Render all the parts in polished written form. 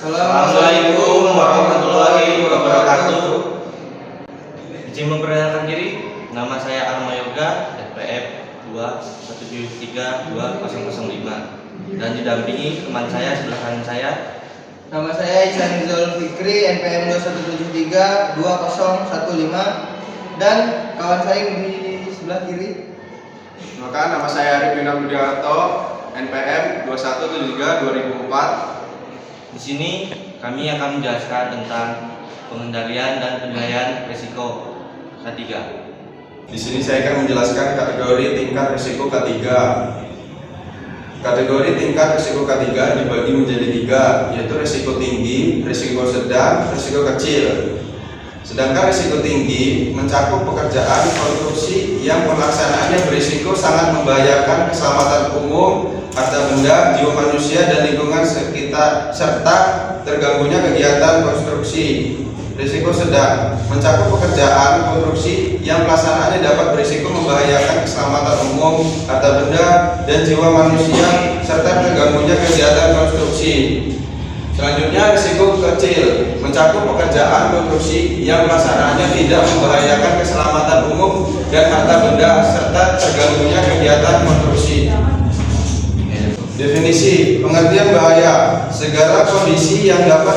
Assalamualaikum warahmatullahi wabarakatuh. Izin memperkenalkan diri, nama saya Arma Yoga, FPF 2173205 dan didampingi teman saya sebelah kanan saya. Nama saya Ihsan Zulfikri, NPM 217320015 dan kawan saya yang di sebelah kiri. Maka nama saya Arif Yunam Budiarto, NPM 2173-2004. Di sini kami akan menjelaskan tentang pengendalian dan penilaian risiko K3. Di sini saya akan menjelaskan kategori tingkat risiko K3. Kategori tingkat risiko K3 dibagi menjadi 3, yaitu risiko tinggi, risiko sedang, risiko kecil. Sedangkan risiko tinggi mencakup pekerjaan konstruksi yang pelaksanaannya berisiko sangat membahayakan keselamatan umum, harta benda, jiwa manusia, dan lingkungan sekitar, serta terganggunya kegiatan konstruksi. Risiko sedang mencakup pekerjaan konstruksi yang pelaksanaannya dapat berisiko membahayakan keselamatan umum, harta benda, dan jiwa manusia, serta terganggunya kegiatan konstruksi. Selanjutnya, risiko kecil mencakup pekerjaan konstruksi yang pelaksanaannya tidak membahayakan keselamatan umum dan harta benda, serta terganggunya kegiatan konstruksi. Definisi pengertian bahaya: segala kondisi yang dapat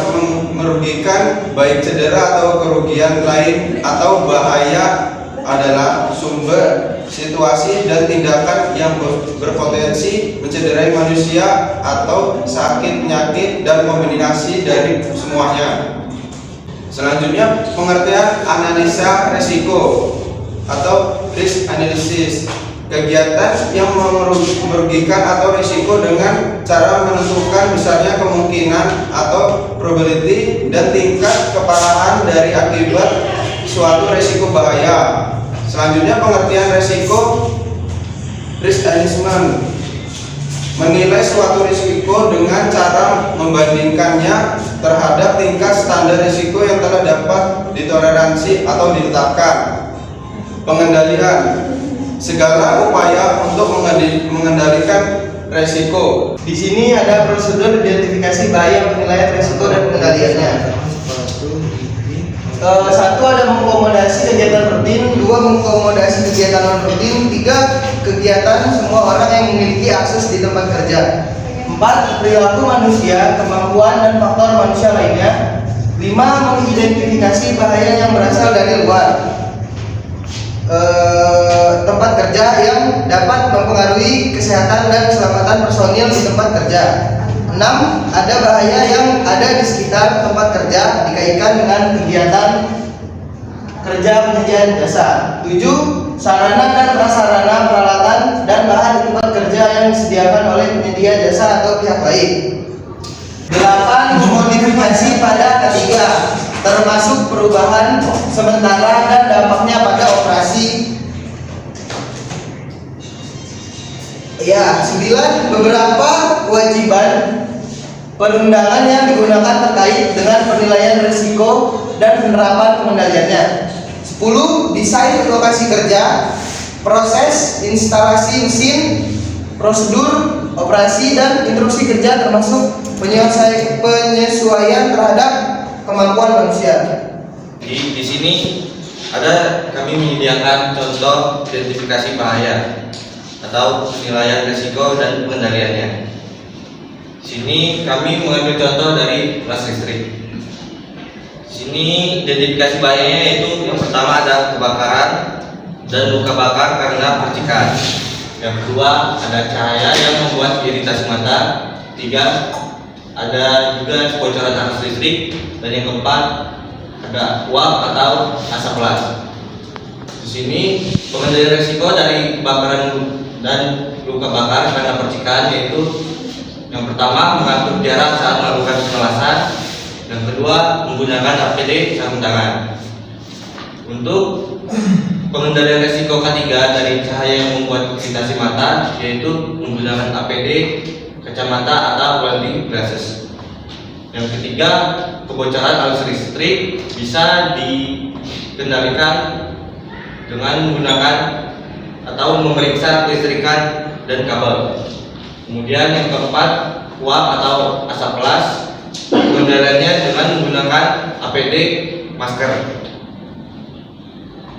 merugikan, baik cedera atau kerugian lain, atau bahaya adalah sumber, situasi, dan tindakan yang berpotensi mencederai manusia atau sakit, penyakit, dan kombinasi dari semuanya. Selanjutnya, pengertian analisa risiko atau risk analysis: kegiatan yang merugikan atau risiko dengan cara menentukan misalnya kemungkinan atau probability dan tingkat keparahan dari akibat suatu risiko bahaya. Selanjutnya, pengertian risiko risk assessment: menilai suatu risiko dengan cara membandingkannya terhadap tingkat standar risiko yang telah dapat ditoleransi atau ditetapkan. Pengendalian: segala upaya untuk mengendalikan risiko. Di sini ada prosedur identifikasi bahaya, penilaian risiko, dan pengendaliannya. 1. Ada mengakomodasi kegiatan rutin. 2. Mengakomodasi kegiatan non rutin. 3. Kegiatan semua orang yang memiliki akses di tempat kerja. 4. Perilaku manusia, kemampuan dan faktor manusia lainnya. 5. Mengidentifikasi bahaya yang berasal dari luar tempat kerja yang dapat mempengaruhi kesehatan dan keselamatan personil di tempat kerja. 6. Ada bahaya yang ada di sekitar tempat kerja dikaitkan dengan kegiatan kerja penyedia jasa. 7. Sarana dan prasarana, peralatan, dan bahan di tempat kerja yang disediakan oleh penyedia jasa atau pihak lain. 8. Modifikasi pada K3, termasuk perubahan sementara dan dampaknya pada operasi. 9. Beberapa kewajiban perundangan yang digunakan terkait dengan penilaian risiko dan penerapan pengendaliannya. 10. Desain lokasi kerja, proses instalasi mesin, prosedur operasi, dan instruksi kerja termasuk penyesuaian terhadap kemampuan manusia. Di sini kami menyediakan contoh identifikasi bahaya atau penilaian risiko dan pengendaliannya. Di sini kami mengambil contoh dari kelas listrik. Di sini identifikasi bahayanya yaitu yang pertama ada kebakaran dan luka bakar karena percikan. Yang kedua ada cahaya yang membuat iritasi mata. 3. Ada juga kebocoran arus listrik. Dan yang keempat ada uap atau asap pelat. Di sini pengendalian risiko dari kebakaran dan luka bakar karena percikan yaitu yang pertama mengatur jarak saat melakukan pengelasan. Yang kedua menggunakan APD sarung tangan. Untuk pengendalian risiko K3 dari cahaya yang membuat iritasi mata yaitu menggunakan APD, kacamata, atau welding glasses. Yang ketiga, kebocoran arus listrik bisa dikendalikan dengan menggunakan atau memeriksa kelistrikan dan kabel. Kemudian yang keempat, uap atau asap pelas pengendaliannya dengan menggunakan APD masker.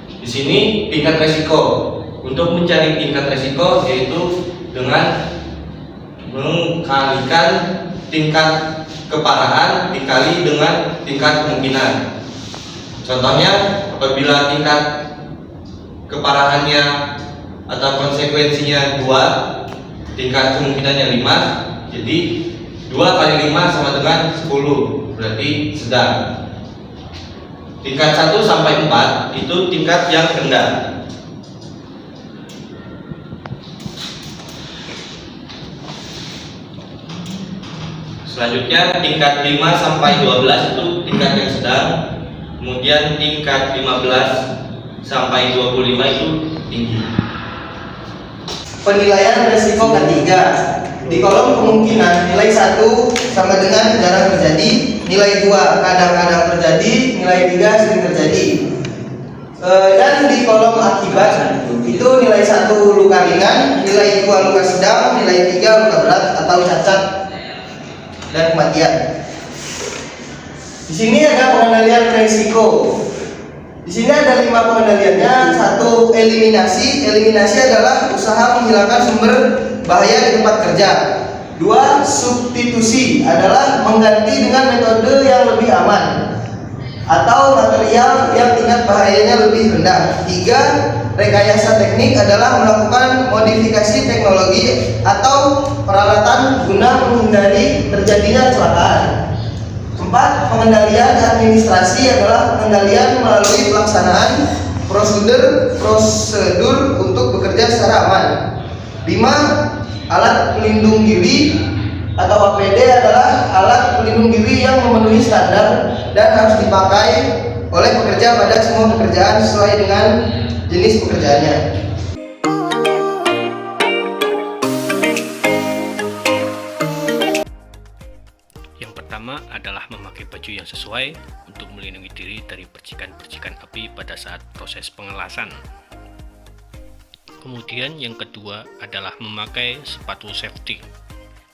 Di sini tingkat resiko. Untuk mencari tingkat resiko yaitu dengan mengkalikan tingkat keparahan dikali dengan tingkat kemungkinan. Contohnya, apabila tingkat keparahannya atau konsekuensinya 2, tingkat kemungkinannya 5, jadi 2 kali 5 sama dengan 10, berarti sedang. Tingkat 1 sampai 4 itu tingkat yang rendah. Selanjutnya tingkat 5 sampai 12 itu tingkat yang sedang. Kemudian tingkat 15 sampai 25 itu tinggi. Penilaian resiko ketiga. Di kolom kemungkinan nilai 1 sama dengan jarang terjadi, nilai 2 kadang-kadang terjadi, nilai 3 sering terjadi. Dan di kolom akibat itu nilai 1 luka ringan, nilai 2 luka sedang, nilai 3 luka berat atau cacat dan kematian. Di sini ada pengendalian risiko. Di sini ada 5 pengendaliannya. 1. Eliminasi. Eliminasi adalah usaha menghilangkan sumber bahaya di tempat kerja. 2. Substitusi adalah mengganti dengan metode yang lebih aman atau material yang tingkat bahayanya lebih rendah. 3. Rekayasa teknik adalah melakukan modifikasi teknologi atau peralatan guna menghindari terjadinya kecelakaan. 4. Pengendalian administrasi adalah pengendalian melalui pelaksanaan prosedur untuk bekerja secara aman. 5. Alat pelindung diri atau APD adalah alat pelindung diri yang memenuhi standar dan harus dipakai oleh pekerja pada semua pekerjaan sesuai dengan jenis pekerjaannya. Yang pertama adalah memakai baju yang sesuai untuk melindungi diri dari percikan-percikan api pada saat proses pengelasan. Kemudian yang kedua adalah memakai sepatu safety.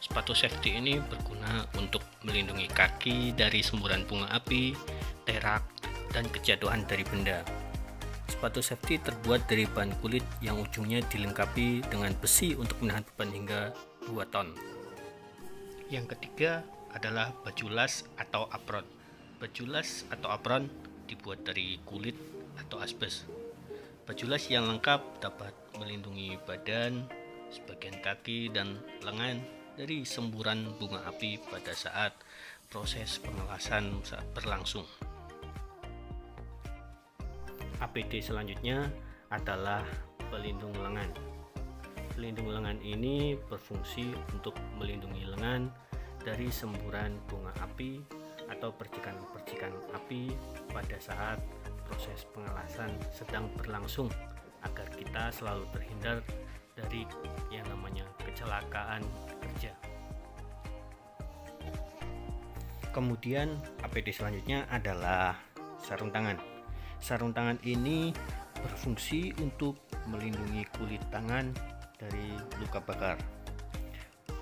Sepatu safety ini berguna untuk melindungi kaki dari semburan bunga api, terak, dan kejatuhan dari benda. Sepatu safety terbuat dari bahan kulit yang ujungnya dilengkapi dengan besi untuk menahan beban hingga 2 ton. Yang ketiga adalah baju las atau apron. Baju las atau apron dibuat dari kulit atau asbes. Baju las yang lengkap dapat melindungi badan, sebagian kaki, dan lengan dari semburan bunga api pada saat proses pengelasan saat berlangsung. APD selanjutnya adalah pelindung lengan. Pelindung lengan ini berfungsi untuk melindungi lengan dari semburan bunga api atau percikan-percikan api pada saat proses pengelasan sedang berlangsung, agar kita selalu terhindar dari yang namanya kecelakaan kerja. Kemudian APD selanjutnya adalah sarung tangan. Sarung tangan ini berfungsi untuk melindungi kulit tangan dari luka bakar.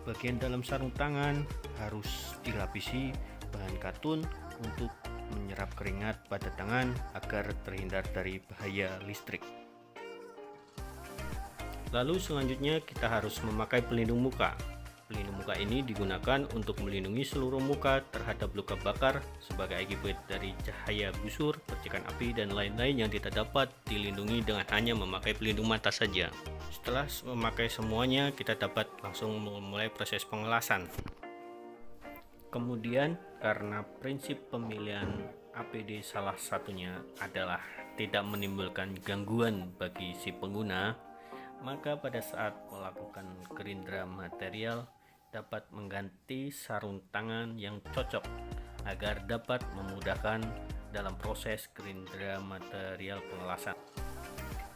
Bagian dalam sarung tangan harus dilapisi bahan katun untuk menyerap keringat pada tangan agar terhindar dari bahaya listrik. Lalu selanjutnya kita harus memakai pelindung muka. Pelindung muka ini digunakan untuk melindungi seluruh muka terhadap luka bakar sebagai akibat dari cahaya busur, percikan api, dan lain-lain yang tidak dapat dilindungi dengan hanya memakai pelindung mata saja. Setelah memakai semuanya, kita dapat langsung memulai proses pengelasan. Kemudian, karena prinsip pemilihan APD salah satunya adalah tidak menimbulkan gangguan bagi si pengguna, maka pada saat melakukan gerindra material dapat mengganti sarung tangan yang cocok agar dapat memudahkan dalam proses gerindra material pengelasan.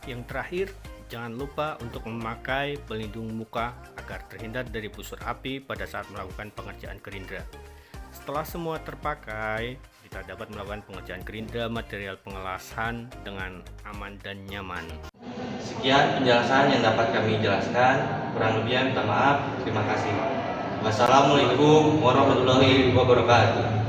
Yang terakhir, jangan lupa untuk memakai pelindung muka agar terhindar dari busur api pada saat melakukan pengerjaan gerindra. Setelah semua terpakai, kita dapat melakukan pengerjaan gerindra material pengelasan dengan aman dan nyaman. Sekian penjelasan yang dapat kami jelaskan. Kurang lebihnya minta maaf. Terima kasih. Wassalamualaikum warahmatullahi wabarakatuh.